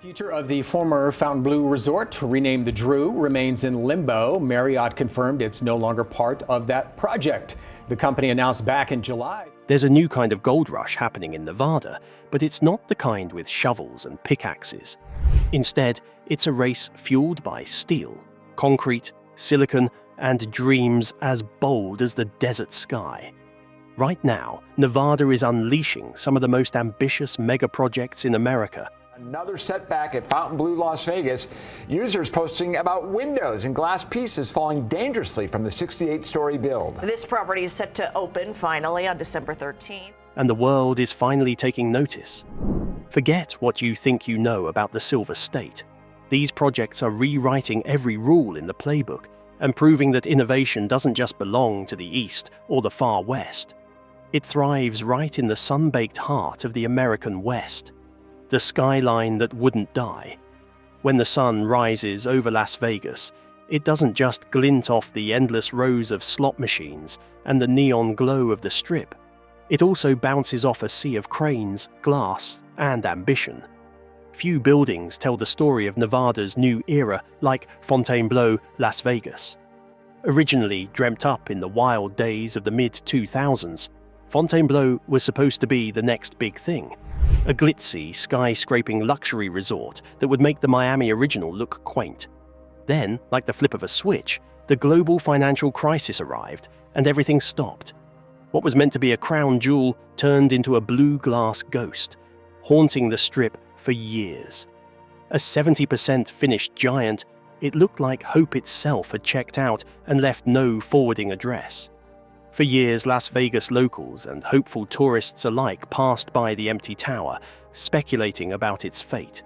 Future of the former Fontainebleau resort, renamed the Drew, remains in limbo. Marriott confirmed it's no longer part of that project. The company announced back in July. There's a new kind of gold rush happening in Nevada, but it's not the kind with shovels and pickaxes. Instead, it's a race fueled by steel, concrete, silicon, and dreams as bold as the desert sky. Right now, Nevada is unleashing some of the most ambitious megaprojects in America. Another setback at Fontainebleau, Las Vegas. Users posting about windows and glass pieces falling dangerously from the 68-story build. This property is set to open finally on December 13th. And the world is finally taking notice. Forget what you think you know about the Silver State. These projects are rewriting every rule in the playbook and proving that innovation doesn't just belong to the East or the Far West. It thrives right in the sun-baked heart of the American West. The skyline that wouldn't die. When the sun rises over Las Vegas, it doesn't just glint off the endless rows of slot machines and the neon glow of the Strip. It also bounces off a sea of cranes, glass, and ambition. Few buildings tell the story of Nevada's new era like Fontainebleau, Las Vegas. Originally dreamt up in the wild days of the mid-2000s, Fontainebleau was supposed to be the next big thing. A glitzy, skyscraping luxury resort that would make the Miami original look quaint. Then, like the flip of a switch, the global financial crisis arrived and everything stopped. What was meant to be a crown jewel turned into a blue glass ghost, haunting the Strip for years. A 70% finished giant, it looked like hope itself had checked out and left no forwarding address. For years, Las Vegas locals and hopeful tourists alike passed by the empty tower, speculating about its fate.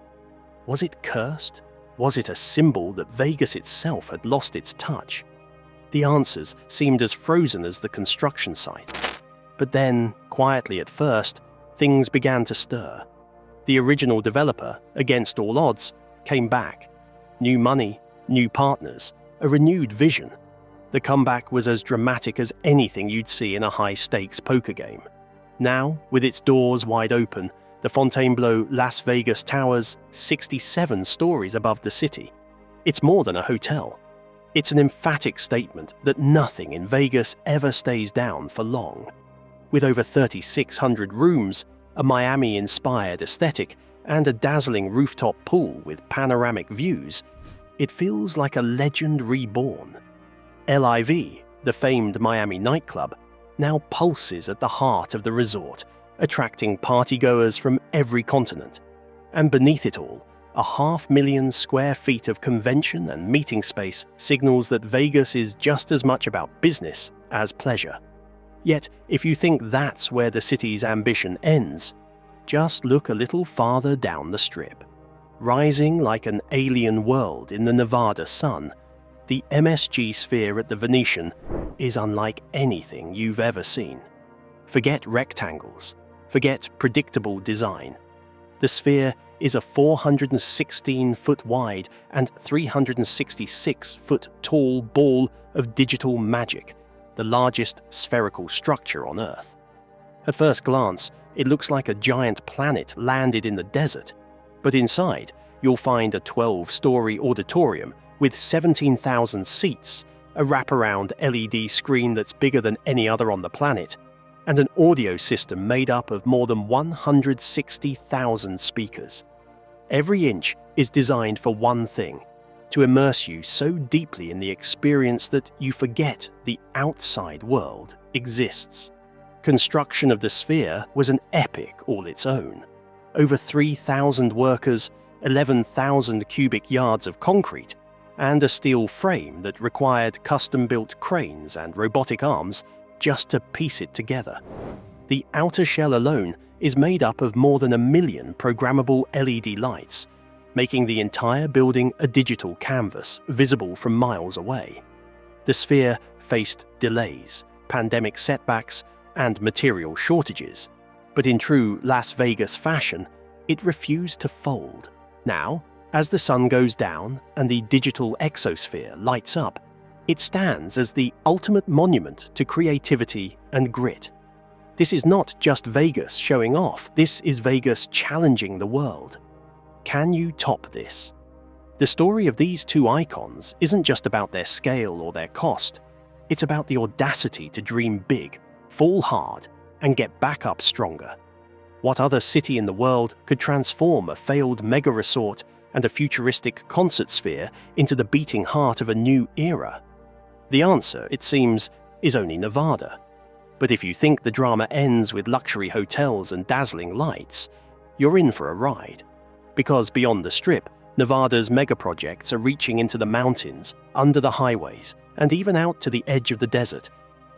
Was it cursed? Was it a symbol that Vegas itself had lost its touch? The answers seemed as frozen as the construction site. But then, quietly at first, things began to stir. The original developer, against all odds, came back. New money, new partners, a renewed vision. The comeback was as dramatic as anything you'd see in a high-stakes poker game. Now, with its doors wide open, the Fontainebleau Las Vegas towers 67 stories above the city. It's more than a hotel. It's an emphatic statement that nothing in Vegas ever stays down for long. With over 3,600 rooms, a Miami-inspired aesthetic, and a dazzling rooftop pool with panoramic views, it feels like a legend reborn. LIV, the famed Miami nightclub, now pulses at the heart of the resort, attracting partygoers from every continent. And beneath it all, 500,000 square feet of convention and meeting space signals that Vegas is just as much about business as pleasure. Yet, if you think that's where the city's ambition ends, just look a little farther down the Strip. Rising like an alien world in the Nevada sun, the MSG Sphere at the Venetian is unlike anything you've ever seen. Forget rectangles. Forget predictable design. The Sphere is a 416-foot wide and 366-foot tall ball of digital magic, the largest spherical structure on Earth. At first glance, it looks like a giant planet landed in the desert, but inside, you'll find a 12-story auditorium with 17,000 seats, a wraparound LED screen that's bigger than any other on the planet, and an audio system made up of more than 160,000 speakers. Every inch is designed for one thing: to immerse you so deeply in the experience that you forget the outside world exists. Construction of the Sphere was an epic all its own. Over 3,000 workers, 11,000 cubic yards of concrete, and a steel frame that required custom-built cranes and robotic arms just to piece it together. The outer shell alone is made up of more than 1 million programmable LED lights, making the entire building a digital canvas visible from miles away. The Sphere faced delays, pandemic setbacks, and material shortages, but in true Las Vegas fashion, it refused to fold. Now, as the sun goes down and the digital exosphere lights up, it stands as the ultimate monument to creativity and grit. This is not just Vegas showing off, this is Vegas challenging the world. Can you top this? The story of these two icons isn't just about their scale or their cost. It's about the audacity to dream big, fall hard, and get back up stronger. What other city in the world could transform a failed mega resort and a futuristic concert sphere into the beating heart of a new era? The answer, it seems, is only Nevada. But if you think the drama ends with luxury hotels and dazzling lights, you're in for a ride. Because beyond the Strip, Nevada's megaprojects are reaching into the mountains, under the highways, and even out to the edge of the desert,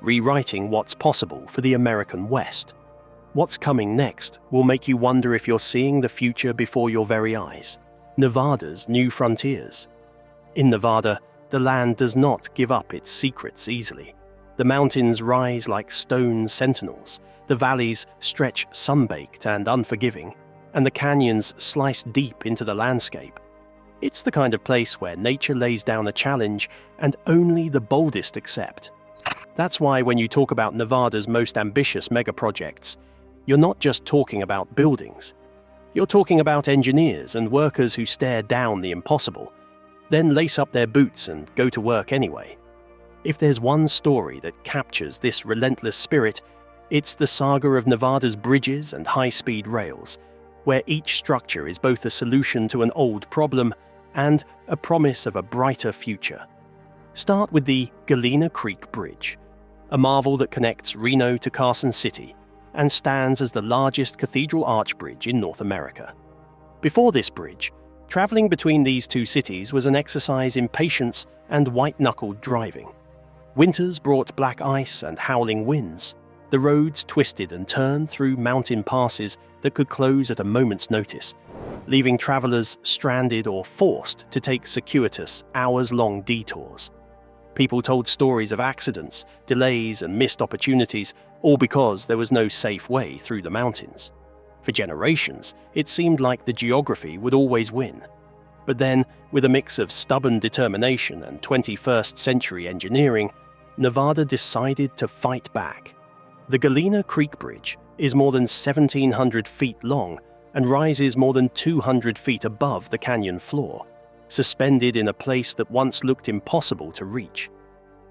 rewriting what's possible for the American West. What's coming next will make you wonder if you're seeing the future before your very eyes. Nevada's new frontiers. In Nevada, the land does not give up its secrets easily. The mountains rise like stone sentinels, the valleys stretch sunbaked and unforgiving, and the canyons slice deep into the landscape. It's the kind of place where nature lays down a challenge and only the boldest accept. That's why when you talk about Nevada's most ambitious megaprojects, you're not just talking about buildings. You're talking about engineers and workers who stare down the impossible, then lace up their boots and go to work anyway. If there's one story that captures this relentless spirit, it's the saga of Nevada's bridges and high-speed rails, where each structure is both a solution to an old problem and a promise of a brighter future. Start with the Galena Creek Bridge, a marvel that connects Reno to Carson City and stands as the largest cathedral arch bridge in North America. Before this bridge, traveling between these two cities was an exercise in patience and white-knuckled driving. Winters brought black ice and howling winds. The roads twisted and turned through mountain passes that could close at a moment's notice, leaving travelers stranded or forced to take circuitous, hours-long detours. People told stories of accidents, delays, and missed opportunities, all because there was no safe way through the mountains. For generations, it seemed like the geography would always win. But then, with a mix of stubborn determination and 21st century engineering, Nevada decided to fight back. The Galena Creek Bridge is more than 1,700 feet long and rises more than 200 feet above the canyon floor, suspended in a place that once looked impossible to reach.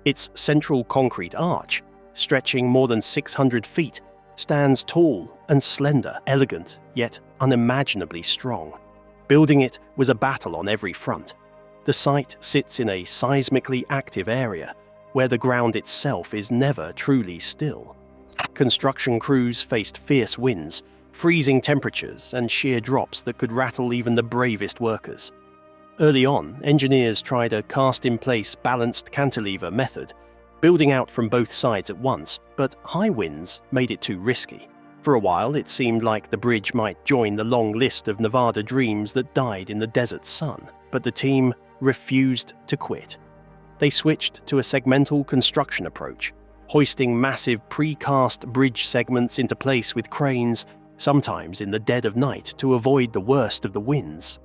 Its central concrete arch, stretching more than 600 feet, stands tall and slender, elegant, yet unimaginably strong. Building it was a battle on every front. The site sits in a seismically active area, where the ground itself is never truly still. Construction crews faced fierce winds, freezing temperatures, and sheer drops that could rattle even the bravest workers. Early on, engineers tried a cast-in-place balanced cantilever method, building out from both sides at once, but high winds made it too risky. For a while, it seemed like the bridge might join the long list of Nevada dreams that died in the desert sun, but the team refused to quit. They switched to a segmental construction approach, hoisting massive precast bridge segments into place with cranes, sometimes in the dead of night to avoid the worst of the winds.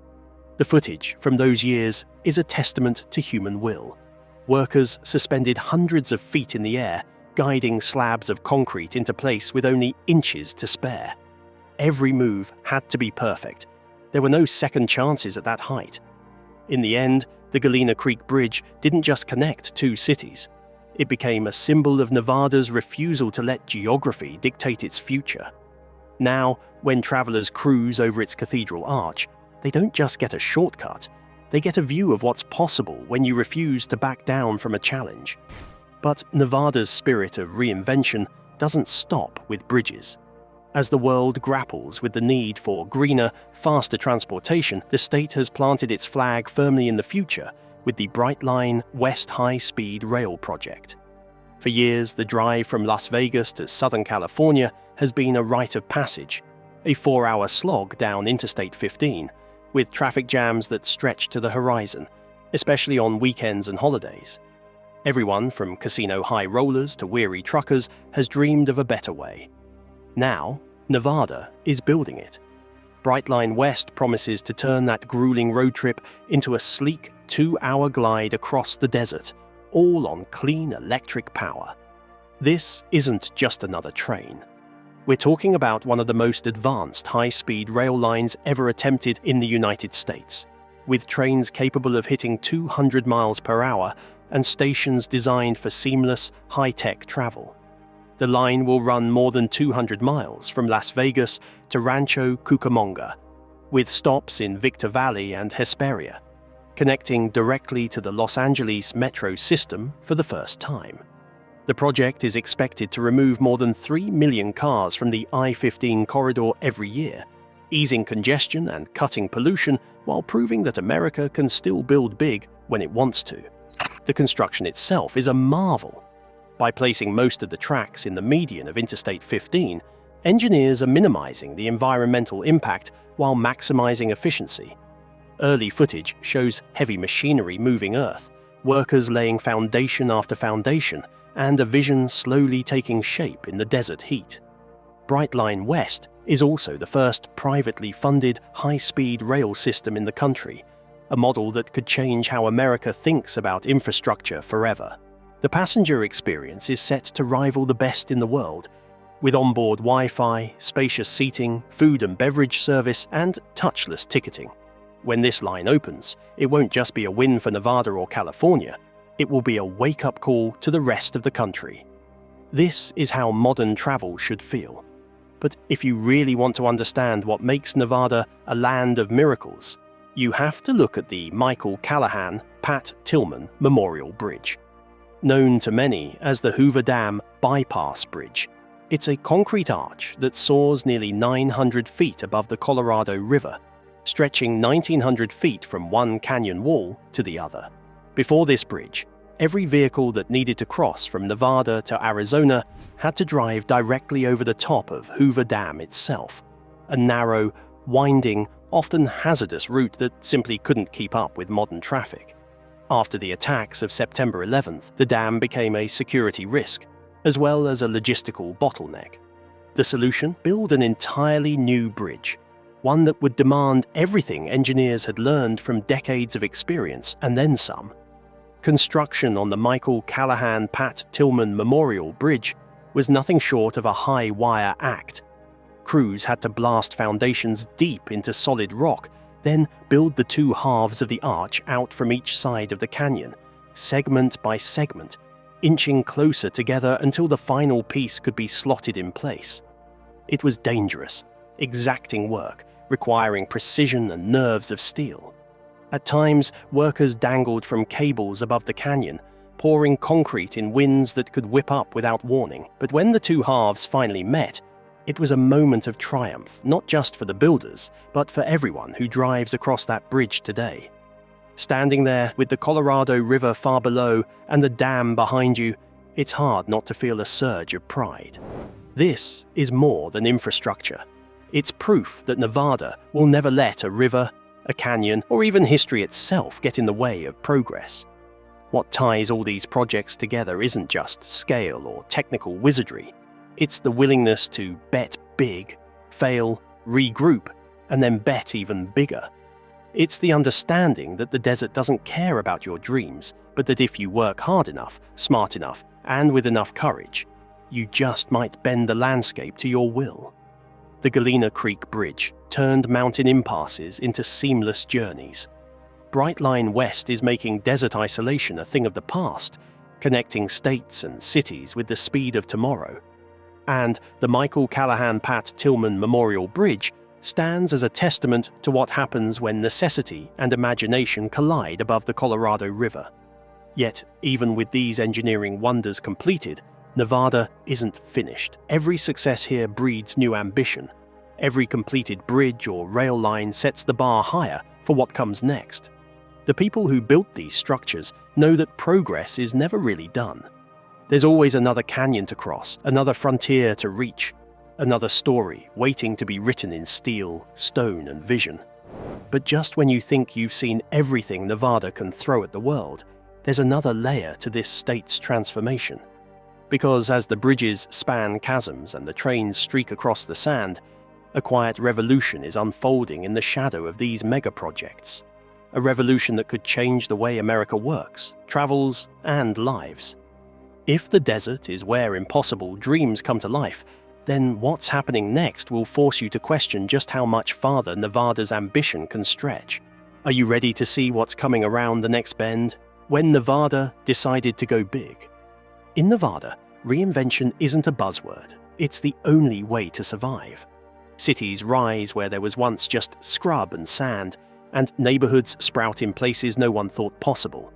The footage from those years is a testament to human will. Workers suspended hundreds of feet in the air, guiding slabs of concrete into place with only inches to spare. Every move had to be perfect. There were no second chances at that height. In the end, the Galena Creek Bridge didn't just connect two cities. It became a symbol of Nevada's refusal to let geography dictate its future. Now, when travelers cruise over its cathedral arch, they don't just get a shortcut, they get a view of what's possible when you refuse to back down from a challenge. But Nevada's spirit of reinvention doesn't stop with bridges. As the world grapples with the need for greener, faster transportation, the state has planted its flag firmly in the future with the Brightline West High-Speed Rail project. For years, the drive from Las Vegas to Southern California has been a rite of passage, a 4-hour slog down Interstate 15, with traffic jams that stretch to the horizon, especially on weekends and holidays. Everyone from casino high rollers to weary truckers has dreamed of a better way. Now, Nevada is building it. Brightline West promises to turn that grueling road trip into a sleek 2-hour glide across the desert, all on clean electric power. This isn't just another train. We're talking about one of the most advanced high-speed rail lines ever attempted in the United States, with trains capable of hitting 200 miles per hour and stations designed for seamless, high-tech travel. The line will run more than 200 miles from Las Vegas to Rancho Cucamonga, with stops in Victor Valley and Hesperia, connecting directly to the Los Angeles metro system for the first time. The project is expected to remove more than 3 million cars from the I-15 corridor every year, easing congestion and cutting pollution while proving that America can still build big when it wants to. The construction itself is a marvel. By placing most of the tracks in the median of Interstate 15, engineers are minimizing the environmental impact while maximizing efficiency. Early footage shows heavy machinery moving earth, workers laying foundation after foundation, and a vision slowly taking shape in the desert heat. Brightline West is also the first privately funded high-speed rail system in the country, a model that could change how America thinks about infrastructure forever. The passenger experience is set to rival the best in the world, with onboard Wi-Fi, spacious seating, food and beverage service, and touchless ticketing. When this line opens, it won't just be a win for Nevada or California, it will be a wake-up call to the rest of the country. This is how modern travel should feel. But if you really want to understand what makes Nevada a land of miracles, you have to look at the Michael Callahan Pat Tillman Memorial Bridge. Known to many as the Hoover Dam Bypass Bridge, it's a concrete arch that soars nearly 900 feet above the Colorado River, stretching 1,900 feet from one canyon wall to the other. Before this bridge, every vehicle that needed to cross from Nevada to Arizona had to drive directly over the top of Hoover Dam itself, a narrow, winding, often hazardous route that simply couldn't keep up with modern traffic. After the attacks of September 11th, the dam became a security risk, as well as a logistical bottleneck. The solution? Build an entirely new bridge, one that would demand everything engineers had learned from decades of experience and then some. Construction on the Michael Callahan Pat Tillman Memorial Bridge was nothing short of a high-wire act. Crews had to blast foundations deep into solid rock, then build the two halves of the arch out from each side of the canyon, segment by segment, inching closer together until the final piece could be slotted in place. It was dangerous, exacting work, requiring precision and nerves of steel. At times, workers dangled from cables above the canyon, pouring concrete in winds that could whip up without warning. But when the two halves finally met, it was a moment of triumph, not just for the builders, but for everyone who drives across that bridge today. Standing there with the Colorado River far below and the dam behind you, it's hard not to feel a surge of pride. This is more than infrastructure. It's proof that Nevada will never let a river, a canyon, or even history itself get in the way of progress. What ties all these projects together isn't just scale or technical wizardry. It's the willingness to bet big, fail, regroup, and then bet even bigger. It's the understanding that the desert doesn't care about your dreams, but that if you work hard enough, smart enough, and with enough courage, you just might bend the landscape to your will. The Galena Creek Bridge turned mountain impasses into seamless journeys. Brightline West is making desert isolation a thing of the past, connecting states and cities with the speed of tomorrow. And the Michael Callahan Pat Tillman Memorial Bridge stands as a testament to what happens when necessity and imagination collide above the Colorado River. Yet, even with these engineering wonders completed, Nevada isn't finished. Every success here breeds new ambition. Every completed bridge or rail line sets the bar higher for what comes next. The people who built these structures know that progress is never really done. There's always another canyon to cross, another frontier to reach, another story waiting to be written in steel, stone, and vision. But just when you think you've seen everything Nevada can throw at the world, there's another layer to this state's transformation. Because as the bridges span chasms and the trains streak across the sand, a quiet revolution is unfolding in the shadow of these megaprojects. A revolution that could change the way America works, travels, and lives. If the desert is where impossible dreams come to life, then what's happening next will force you to question just how much farther Nevada's ambition can stretch. Are you ready to see what's coming around the next bend? When Nevada decided to go big. In Nevada, reinvention isn't a buzzword. It's the only way to survive. Cities rise where there was once just scrub and sand, and neighborhoods sprout in places no one thought possible.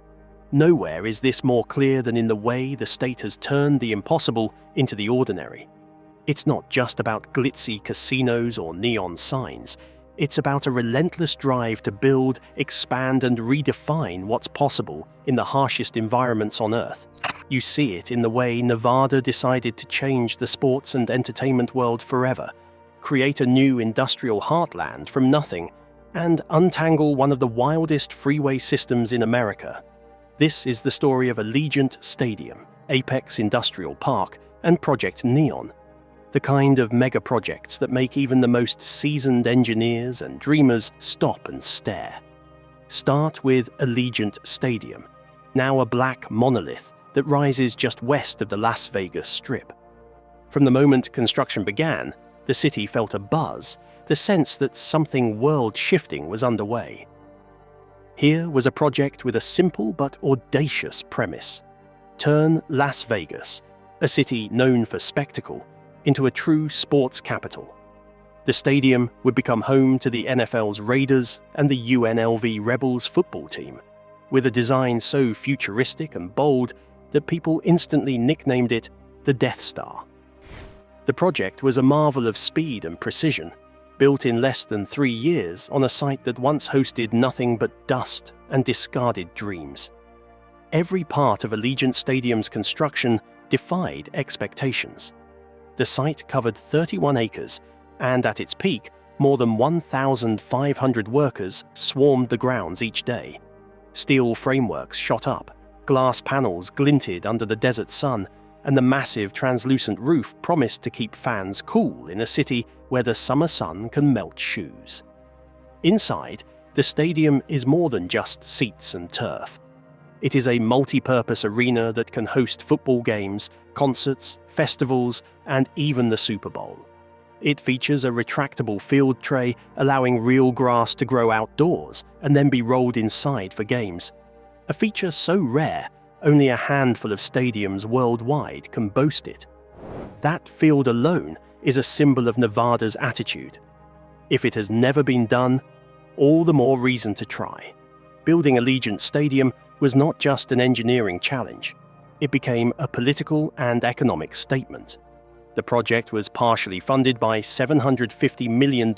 Nowhere is this more clear than in the way the state has turned the impossible into the ordinary. It's not just about glitzy casinos or neon signs. It's about a relentless drive to build, expand, and redefine what's possible in the harshest environments on Earth. You see it in the way Nevada decided to change the sports and entertainment world forever, create a new industrial heartland from nothing, and untangle one of the wildest freeway systems in America. This is the story of Allegiant Stadium, Apex Industrial Park, and Project Neon. The kind of megaprojects that make even the most seasoned engineers and dreamers stop and stare. Start with Allegiant Stadium, now a black monolith that rises just west of the Las Vegas Strip. From the moment construction began, the city felt a buzz, the sense that something world-shifting was underway. Here was a project with a simple but audacious premise. Turn Las Vegas, a city known for spectacle, into a true sports capital. The stadium would become home to the NFL's Raiders and the UNLV Rebels football team, with a design so futuristic and bold that people instantly nicknamed it the Death Star. The project was a marvel of speed and precision, built in less than 3 years on a site that once hosted nothing but dust and discarded dreams. Every part of Allegiant Stadium's construction defied expectations. The site covered 31 acres, and at its peak, more than 1,500 workers swarmed the grounds each day. Steel frameworks shot up, glass panels glinted under the desert sun, and the massive translucent roof promised to keep fans cool in a city where the summer sun can melt shoes. Inside, the stadium is more than just seats and turf. It is a multi-purpose arena that can host football games, concerts, festivals, and even the Super Bowl. It features a retractable field tray allowing real grass to grow outdoors and then be rolled inside for games. A feature so rare, only a handful of stadiums worldwide can boast it. That field alone is a symbol of Nevada's attitude. If it has never been done, all the more reason to try. Building Allegiant Stadium was not just an engineering challenge. It became a political and economic statement. The project was partially funded by $750 million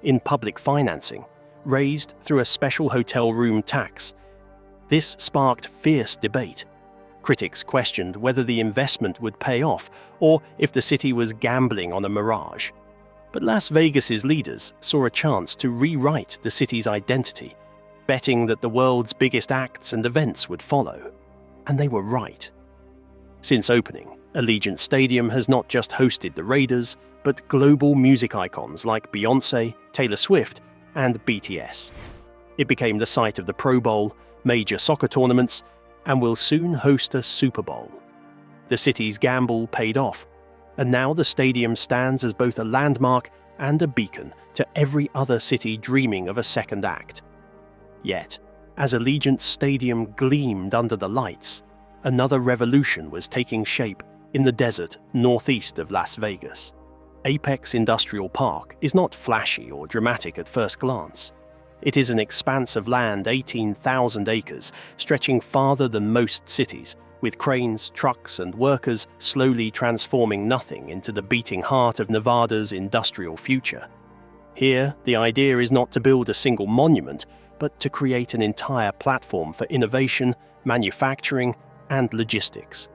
in public financing, raised through a special hotel room tax. This sparked fierce debate. Critics questioned whether the investment would pay off or if the city was gambling on a mirage. But Las Vegas's leaders saw a chance to rewrite the city's identity, betting that the world's biggest acts and events would follow. And they were right. Since opening, Allegiant Stadium has not just hosted the Raiders, but global music icons like Beyoncé, Taylor Swift, and BTS. It became the site of the Pro Bowl, major soccer tournaments, and will soon host a Super Bowl. The city's gamble paid off, and now the stadium stands as both a landmark and a beacon to every other city dreaming of a second act. Yet, as Allegiant Stadium gleamed under the lights, another revolution was taking shape in the desert northeast of Las Vegas. Apex Industrial Park is not flashy or dramatic at first glance. It is an expanse of land 18,000 acres, stretching farther than most cities, with cranes, trucks, and workers slowly transforming nothing into the beating heart of Nevada's industrial future. Here, the idea is not to build a single monument, but to create an entire platform for innovation, manufacturing, and logistics.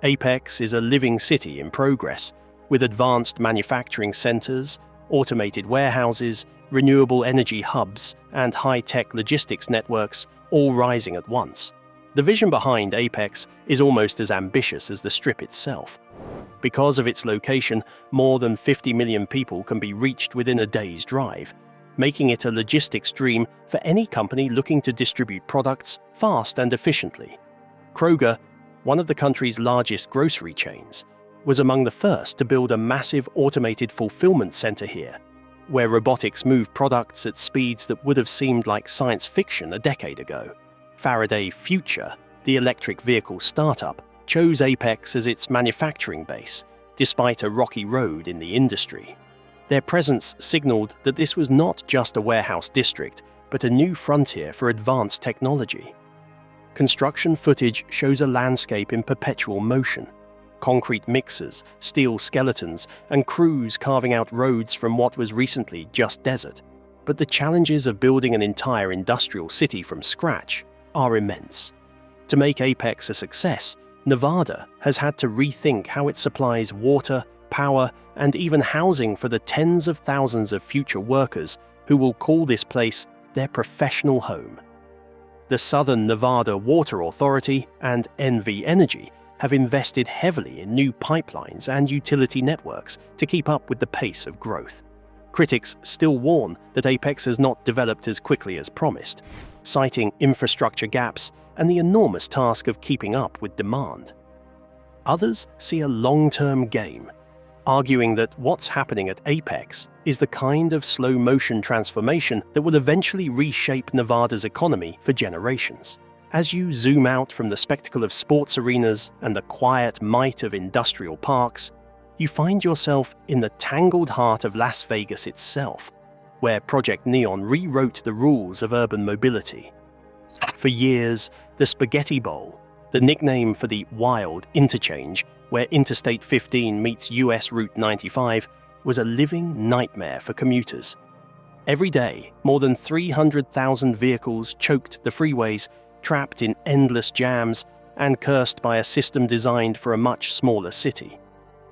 Apex is a living city in progress, with advanced manufacturing centers, automated warehouses, renewable energy hubs, and high-tech logistics networks all rising at once. The vision behind Apex is almost as ambitious as the Strip itself. Because of its location, more than 50 million people can be reached within a day's drive, making it a logistics dream for any company looking to distribute products fast and efficiently. Kroger, one of the country's largest grocery chains, was among the first to build a massive automated fulfillment center here, where robotics move products at speeds that would have seemed like science fiction a decade ago. Faraday Future, the electric vehicle startup, chose Apex as its manufacturing base, despite a rocky road in the industry. Their presence signaled that this was not just a warehouse district, but a new frontier for advanced technology. Construction footage shows a landscape in perpetual motion. Concrete mixers, steel skeletons, and crews carving out roads from what was recently just desert. But the challenges of building an entire industrial city from scratch are immense. To make Apex a success, Nevada has had to rethink how it supplies water, power, and even housing for the tens of thousands of future workers who will call this place their professional home. The Southern Nevada Water Authority and NV Energy have invested heavily in new pipelines and utility networks to keep up with the pace of growth. Critics still warn that Apex has not developed as quickly as promised, citing infrastructure gaps and the enormous task of keeping up with demand. Others see a long-term game, arguing that what's happening at Apex is the kind of slow-motion transformation that will eventually reshape Nevada's economy for generations. As you zoom out from the spectacle of sports arenas and the quiet might of industrial parks, you find yourself in the tangled heart of Las Vegas itself, where Project Neon rewrote the rules of urban mobility. For years, the Spaghetti Bowl, the nickname for the wild interchange where Interstate 15 meets US Route 95, was a living nightmare for commuters. Every day, more than 300,000 vehicles choked the freeways, trapped in endless jams and cursed by a system designed for a much smaller city.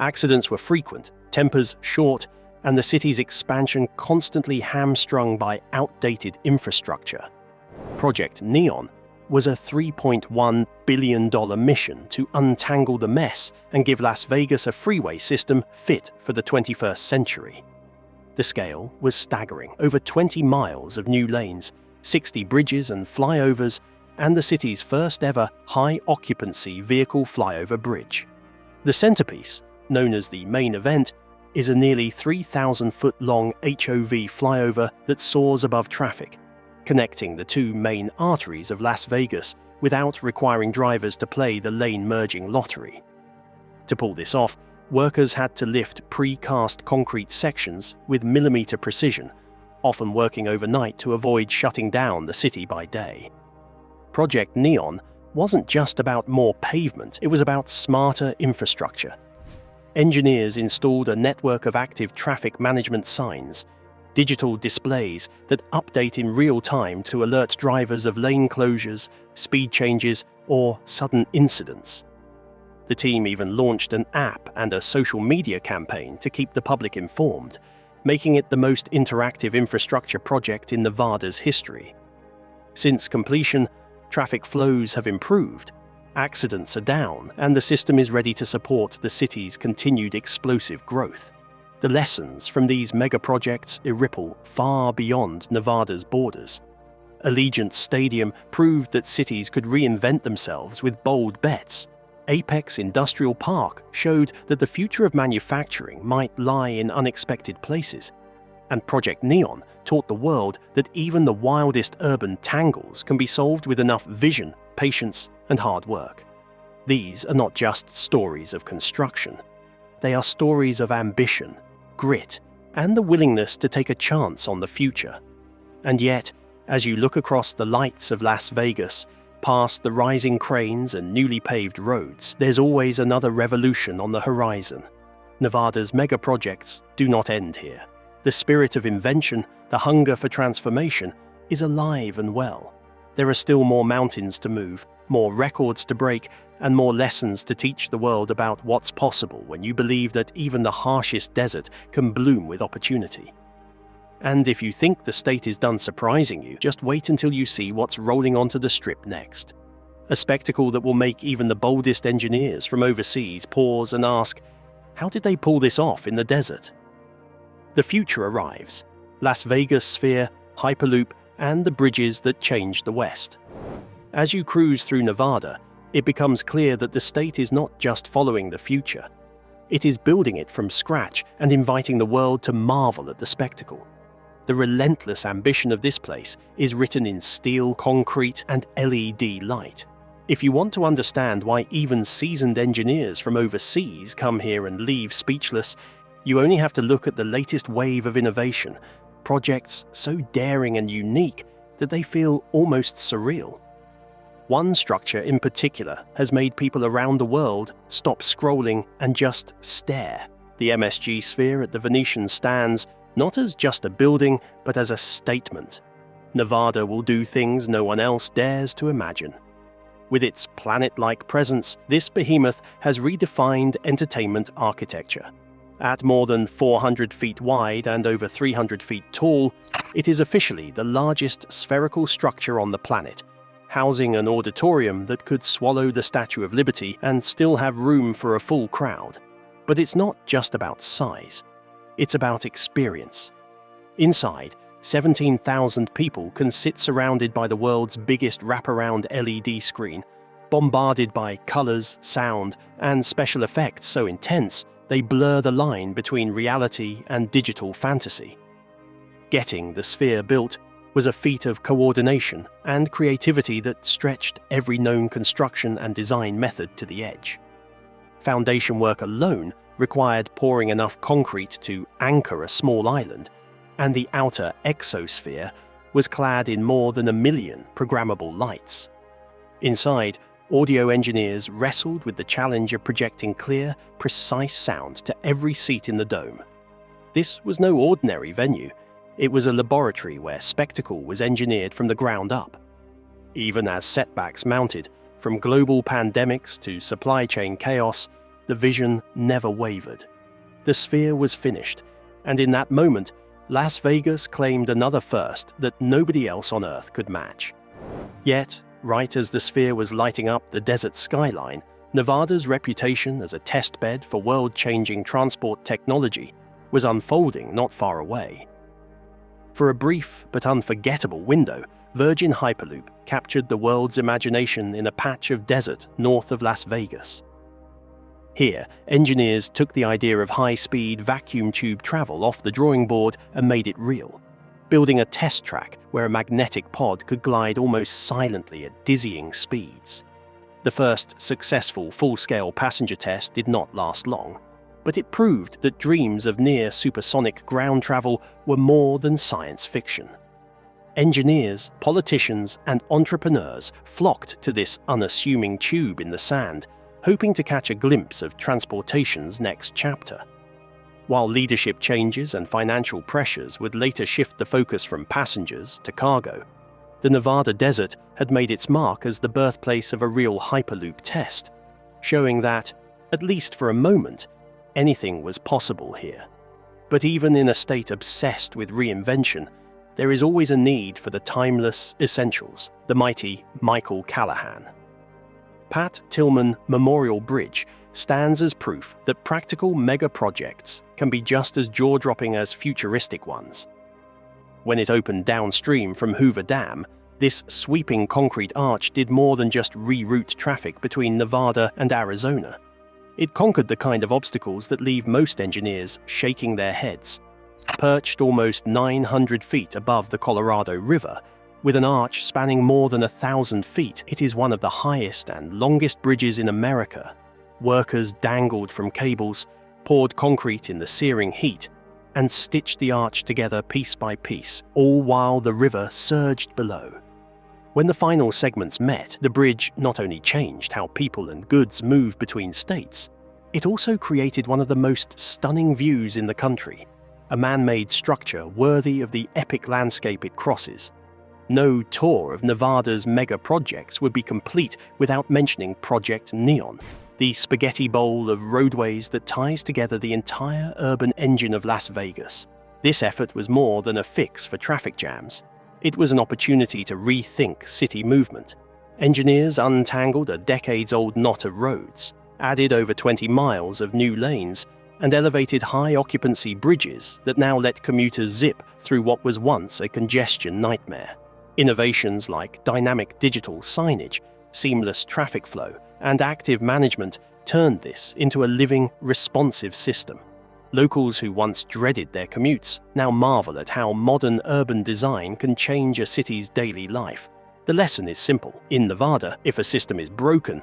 Accidents were frequent, tempers short, and the city's expansion constantly hamstrung by outdated infrastructure. Project Neon was a $3.1 billion mission to untangle the mess and give Las Vegas a freeway system fit for the 21st century. The scale was staggering: over 20 miles of new lanes, 60 bridges and flyovers, and the city's first ever high-occupancy vehicle flyover bridge. The centerpiece, known as the main event, is a nearly 3,000-foot-long HOV flyover that soars above traffic, connecting the two main arteries of Las Vegas without requiring drivers to play the lane-merging lottery. To pull this off, workers had to lift pre-cast concrete sections with millimeter precision, often working overnight to avoid shutting down the city by day. Project Neon wasn't just about more pavement, it was about smarter infrastructure. Engineers installed a network of active traffic management signs, digital displays that update in real time to alert drivers of lane closures, speed changes, or sudden incidents. The team even launched an app and a social media campaign to keep the public informed, making it the most interactive infrastructure project in Nevada's history. Since completion, traffic flows have improved, accidents are down, and the system is ready to support the city's continued explosive growth. The lessons from these megaprojects ripple far beyond Nevada's borders. Allegiant Stadium proved that cities could reinvent themselves with bold bets. Apex Industrial Park showed that the future of manufacturing might lie in unexpected places. And Project Neon taught the world that even the wildest urban tangles can be solved with enough vision, patience, and hard work. These are not just stories of construction. They are stories of ambition, grit, and the willingness to take a chance on the future. And yet, as you look across the lights of Las Vegas, past the rising cranes and newly paved roads, there's always another revolution on the horizon. Nevada's megaprojects do not end here. The spirit of invention, the hunger for transformation, is alive and well. There are still more mountains to move, more records to break, and more lessons to teach the world about what's possible when you believe that even the harshest desert can bloom with opportunity. And if you think the state is done surprising you, just wait until you see what's rolling onto the Strip next. A spectacle that will make even the boldest engineers from overseas pause and ask, how did they pull this off in the desert? The future arrives: Las Vegas Sphere, Hyperloop, and the bridges that changed the West. As you cruise through Nevada, it becomes clear that the state is not just following the future. It is building it from scratch and inviting the world to marvel at the spectacle. The relentless ambition of this place is written in steel, concrete, and LED light. If you want to understand why even seasoned engineers from overseas come here and leave speechless, you only have to look at the latest wave of innovation, projects so daring and unique that they feel almost surreal. One structure in particular has made people around the world stop scrolling and just stare. The MSG Sphere at the Venetian stands not as just a building, but as a statement. Nevada will do things no one else dares to imagine. With its planet-like presence, this behemoth has redefined entertainment architecture. At more than 400 feet wide and over 300 feet tall, it is officially the largest spherical structure on the planet, housing an auditorium that could swallow the Statue of Liberty and still have room for a full crowd. But it's not just about size. It's about experience. Inside, 17,000 people can sit surrounded by the world's biggest wraparound LED screen, bombarded by colors, sound, and special effects so intense they blur the line between reality and digital fantasy. Getting the Sphere built was a feat of coordination and creativity that stretched every known construction and design method to the edge. Foundation work alone required pouring enough concrete to anchor a small island, and the outer exosphere was clad in more than 1 million programmable lights. Inside, audio engineers wrestled with the challenge of projecting clear, precise sound to every seat in the dome. This was no ordinary venue. It was a laboratory where spectacle was engineered from the ground up. Even as setbacks mounted, from global pandemics to supply chain chaos, the vision never wavered. The Sphere was finished, and in that moment, Las Vegas claimed another first that nobody else on Earth could match. Yet, right as the Sphere was lighting up the desert skyline, Nevada's reputation as a test bed for world-changing transport technology was unfolding not far away. For a brief but unforgettable window, Virgin Hyperloop captured the world's imagination in a patch of desert north of Las Vegas. Here, engineers took the idea of high-speed vacuum tube travel off the drawing board and made it real, building a test track where a magnetic pod could glide almost silently at dizzying speeds. The first successful full-scale passenger test did not last long, but it proved that dreams of near-supersonic ground travel were more than science fiction. Engineers, politicians, and entrepreneurs flocked to this unassuming tube in the sand, hoping to catch a glimpse of transportation's next chapter. While leadership changes and financial pressures would later shift the focus from passengers to cargo, the Nevada desert had made its mark as the birthplace of a real Hyperloop test, showing that, at least for a moment, anything was possible here. But even in a state obsessed with reinvention, there is always a need for the timeless essentials, the mighty Michael Callahan. Pat Tillman Memorial Bridge stands as proof that practical megaprojects can be just as jaw-dropping as futuristic ones. When it opened downstream from Hoover Dam, this sweeping concrete arch did more than just reroute traffic between Nevada and Arizona. It conquered the kind of obstacles that leave most engineers shaking their heads. Perched almost 900 feet above the Colorado River, with an arch spanning more than 1,000 feet, it is one of the highest and longest bridges in America. Workers dangled from cables, poured concrete in the searing heat, and stitched the arch together piece by piece, all while the river surged below. When the final segments met, the bridge not only changed how people and goods moved between states, it also created one of the most stunning views in the country, a man-made structure worthy of the epic landscape it crosses. No tour of Nevada's mega projects would be complete without mentioning Project Neon, the spaghetti bowl of roadways that ties together the entire urban engine of Las Vegas. This effort was more than a fix for traffic jams. It was an opportunity to rethink city movement. Engineers untangled a decades-old knot of roads, added over 20 miles of new lanes, and elevated high-occupancy bridges that now let commuters zip through what was once a congestion nightmare. Innovations like dynamic digital signage, seamless traffic flow, and active management turned this into a living, responsive system. Locals who once dreaded their commutes now marvel at how modern urban design can change a city's daily life. The lesson is simple. In Nevada, if a system is broken,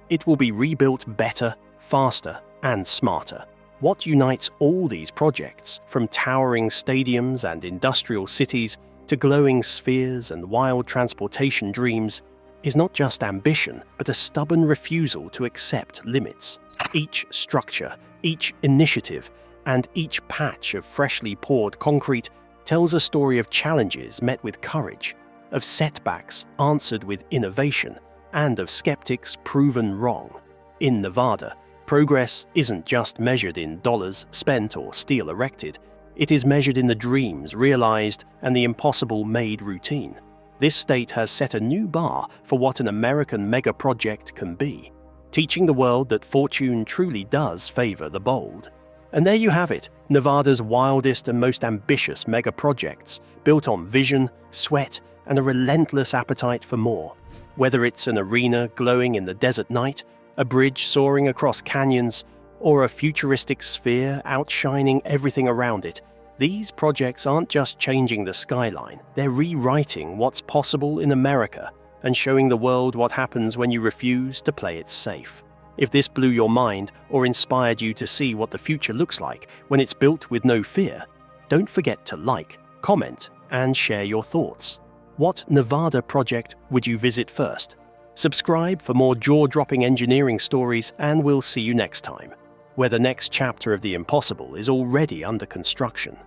it will be rebuilt better, faster, and smarter. What unites all these projects, from towering stadiums and industrial cities to glowing spheres and wild transportation dreams, is not just ambition, but a stubborn refusal to accept limits. Each structure, each initiative, and each patch of freshly poured concrete tells a story of challenges met with courage, of setbacks answered with innovation, and of skeptics proven wrong. In Nevada, progress isn't just measured in dollars spent or steel erected. It is measured in the dreams realized and the impossible made routine. This state has set a new bar for what an American megaproject can be, teaching the world that fortune truly does favor the bold. And there you have it, Nevada's wildest and most ambitious megaprojects, built on vision, sweat, and a relentless appetite for more. Whether it's an arena glowing in the desert night, a bridge soaring across canyons, or a futuristic sphere outshining everything around it, these projects aren't just changing the skyline, they're rewriting what's possible in America and showing the world what happens when you refuse to play it safe. If this blew your mind or inspired you to see what the future looks like when it's built with no fear, don't forget to like, comment, and share your thoughts. What Nevada project would you visit first? Subscribe for more jaw-dropping engineering stories, and we'll see you next time, where the next chapter of the impossible is already under construction.